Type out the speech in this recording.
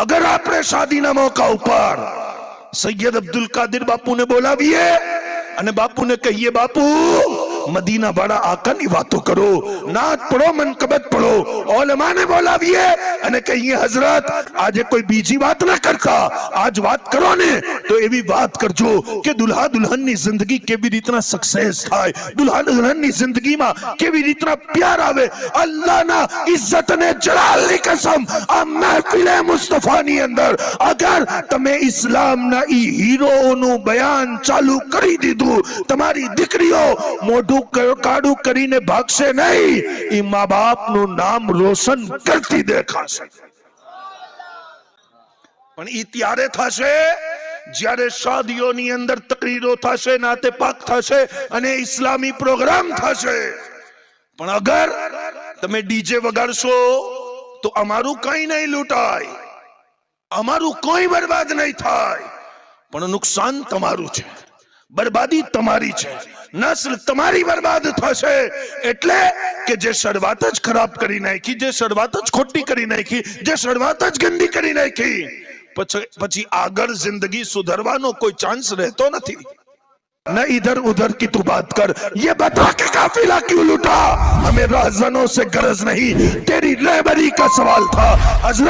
अगर आपने शादी ना मौका ऊपर सैयद अब्दुल कादिर बापू ने बोलावीए અને બાપુને કહીએ બાપુ મદીના વાળા આકાની વાતો કરો, નાત પડો, મનકબત પડો, ઓલમાને બોલાવીએ અને કહીએ હઝરત આજે કોઈ બીજી વાત ના કરતા, આજ વાત કરો ને તો એવી વાત કરજો કે દુલ્હા દુલ્હનની જિંદગી કેવી રીતના સક્સેસ થાય, દુલ્હા દુલ્હનની જિંદગીમાં કેવી રીતના પ્યાર આવે. અલ્લાહના ઇજ્જત અને જલાલની કસમ, આ મહેફિલે મુસ્તફાની અંદર અગર તમે ઇસ્લામના ઈ હીરોનું બયાન ચાલુ કરી દીધું, તમારી દીકરીઓ મોઢું કાળું કરીને ભાગશે નહીં, ઈ મા બાપનું નામ રોશન કરતી દેખાશે. પણ ઈ ત્યારે થશે જ્યારે શાદીઓની અંદર તકરીરો થશે, નાતે પાક થશે અને ઇસ્લામી પ્રોગ્રામ થશે. પણ અગર તમે ડીજે વગાડશો તો અમારું કઈ નહીં લૂંટાય, અમારું કોઈ બરબાદ નહીં થાય, પણ નુકસાન તમારું છે, બરબાદી તમારી છે, નસ્લ તમારી બરબાદ થશે. એટલે કે જે શરૂઆત જ ખરાબ કરી નાખી, જે શરૂઆત જ ખોટી કરી નાખી, જે શરૂઆત જ ગંદી કરી નાખી, પછી આગળ जिंदगी सुधरવાનો કોઈ ચાન્સ રહેતો નથી. न इधर उधर की तू बात कर, ये बता के काफिला क्यों लूटा, हमें राहजनों से गरज नहीं, तेरी रहबरी का सवाल था.